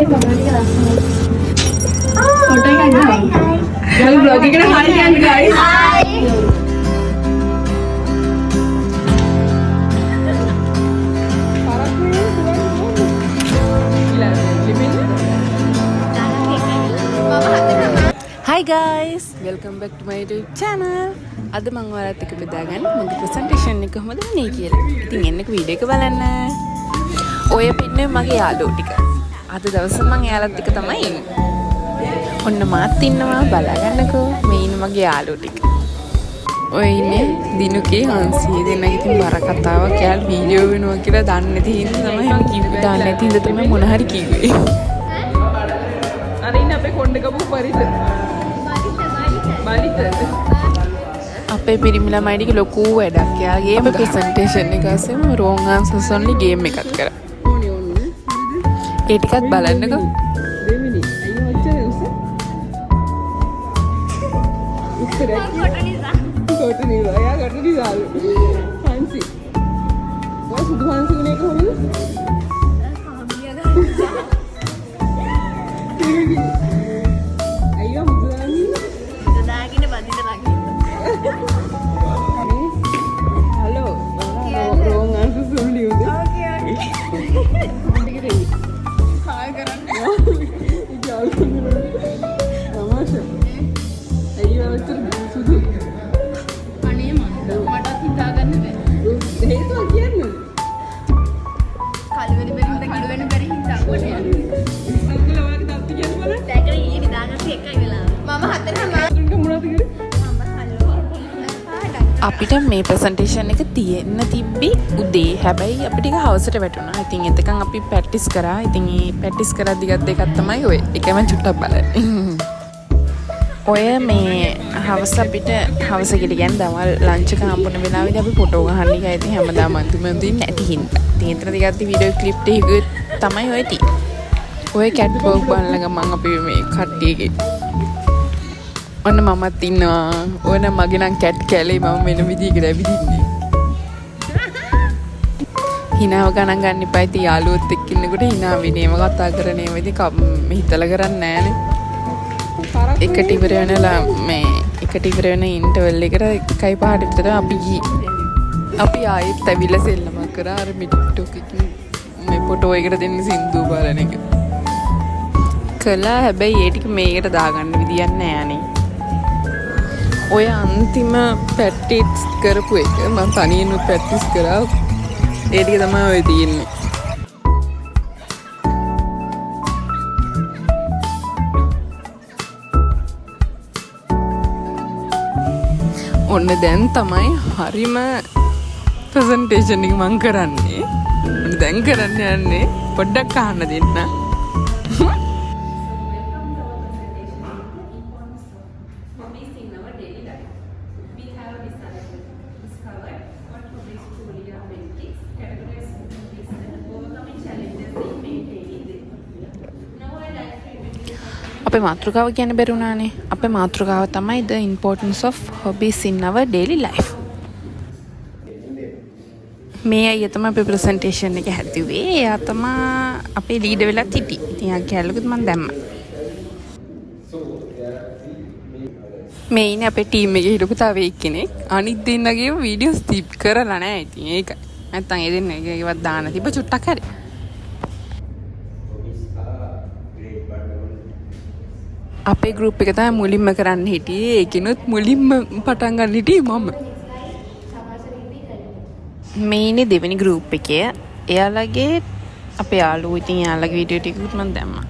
Photo का guys blogging के hi can guys Hi guys, welcome back to my YouTube channel. අද මම ඔයාලත් එක්ක බෙදාගන්න මගේ ප්‍රසන්ටේෂන් එක කොහොමද වුනේ කියලා. ඉතින් එන්න වීඩියෝ එක බලන්න. ඔය පින්නේ මගේ යාළුවෝ ටික. අද දවසේ මම එයාලත් එක්ක තමයි ඉන්නේ. ඔන්න මාත් ඉන්නවා බලාගන්නකෝ. මේ ඉන්නේ මගේ යාළුවෝ ටික. ඔය ඉන්නේ දිනුකේ හංසිය දෙන්නගේ ඉතින් බර කතාවක් යාළුවෝ වීඩියෝ වෙනවා කියලා දන්නේ නැති හින්දා තමයි මම කිව්වේ. දන්නේ නැති හින්දා තමයි මොන හරි කිව්වේ. අර ඉන්නේ අපේ කොණ්ඩේ කපු පරිත. අපේ පිරිමි ළමයි ටික ලොකු වැඩක්. යාගේ ප්‍රසන්ටේෂන් එක අස්සෙම wrong answers only game එකක් කරා. ඕනේ ඕනේ. ඒ ටිකත් බලන්නකෝ. දෙවෙනි. අයියෝ ඔච්චර උස. උත්තරයක්. කොටනි යා කොටනි දාලු. ෆැන්සි. ඔය සුදු ෆැන්සි කෙනෙක් කොහොමද? අයියෝ මුදුනානි. දාගෙන බඳින්න ළඟින්. Hello. Wrong answers only. Okay. Hi කරන්න. තමාෂා. අයියෝ අතර සුදු. අනේ මටත් හිතාගන්න බැහැ. හේතුව කියන්නේ. කලවෙලි බෙරින්ද කිඩුවෙන්න බැරි හිතා කොට යන්නේ. අංකල වාගේ තාත්ති කියන්නේ බලන්න. දැකලා ඊයේ නිදාගත්ත එකයි වෙලාව. මම හතරම මොනවද කිව්වේ? අපිට මේ ප්‍රසන්ටේෂන් එක තියෙන්න තිබ්බි උදේ. හැබැයි අපිට ටික හවසට වැටුණා. ඉතින් එතකන් අපි ප්‍රැක්ටිස් කරා. ඉතින් මේ ප්‍රැක්ටිස් කරද්දි ගත්ත එකක් තමයි ඔය. ඒකම චුට්ටක් බලන්න. ඔය මේ හවස අපිට හවස කියලා කියන්නේ දවල් ලන්ච් එක හම්බුන වෙලාවෙදී අපි ෆොටෝ ගහන්න ගියා. ඉතින් හැමදාම අන්තිමදී නැති හින්දා. ඉතින් එතනදී ගත්ත වීඩියෝ ක්ලිප් ටික තමයි ඔය තියෙන්නේ. ඔය කැට් වර්ක් බලන ගමන් අපි මේ කට්ටියගේ ඔන්න මමත් ඉන්නවා. ඕන මගේ නම් කැට් කැලේ මම වෙන විදිහකට ඇවිදින්නේ. හිනාව ගණන් ගන්න එපා. ඉතින් යාළුවොත් එක්ක ඉන්නකොට හිනා වෙනේම කතා කරන ඒවා ඉතින් හිතලා කරන්නේ නැහනේ. එකට ඉවර වෙනලා මේ එකට ඉවර වෙන ඉන්ටර්වල් එකට 1:05ට විතර අපි ආයෙත් ඇවිල්ලා සෙල්ලමක් කරා. අර ටික්ටොක් එකකින් මේ ෆොටෝ එකට දෙන්න සින්දු බලන එක කළා. හැබැයි ඒ ටික මේකට දාගන්න විදියක් නෑනේ. ඔය අන්තිම ප්‍රැක්ටිස් කරපු එක මම තනියෙන් ප්‍රැක්ටිස් කරා. ඒ ටික තමයි ඔය තියෙන්නේ. ඔන්න දැන් තමයි හරිම ප්‍රසන්ටේෂන් එක මම කරන්නේ. ඔන්න දැන් කරන්න යන්නේ පොඩ්ඩක් අහන්න දෙන්න. අපේ මාතෘකාව කියන්න බැරුණානේ. අපේ මාතෘකාව තමයි the importance of hobbies in our daily life. මේ අයියා තමයි අපේ ප්‍රසන්ටේෂන් එක හැදුවේ. එයා තමයි අපේ ලීඩර් වෙලා හිටියේ. ඉතින් යා කැලලකුත් මම දැම්මා. මේ ඉන්නේ අපේ ටීම් එකේ හිටපු තව එක්කෙනෙක්. අනිත් දෙන්නගේ වීඩියෝස් ටිප් කරලා නැහැ. ඉතින් ඒක නැත්තම් ඒ දෙන්න ඒකවත් දාන්න තිබ්බ චුට්ටක් හරි. අපේ ගෲප් එක තමයි මුලින්ම කරන්න හිටියේ. ඒකිනුත් මුලින්ම පටන් ගන්න හිටියේ මම. මේ ඉන්නේ දෙවෙනි ගෲප් එකේ. එයාලගේ අපේ යාළුවෝ ඉතින් එයාලගේ වීඩියෝ ටිකකුත් මම දැම්මා.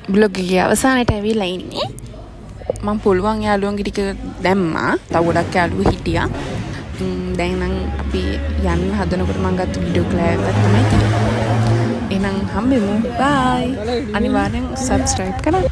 බ්ලොග් එකේ අවසානයට ඇවිල්ලා ඉන්නේ. මම පුළුවන් යාළුවන්ගේ ටික දැම්මා. තව ගොඩක් යාළුවෝ හිටියා. දැන් නම් අපි යන්න හදනකොට මම ගත්ත වීඩියෝ ක්ලිප් එකක් තමයි තියෙන්නේ. එහෙනම් හම්බෙමු. බයි. අනිවාර්යෙන් subscribe කරන්න.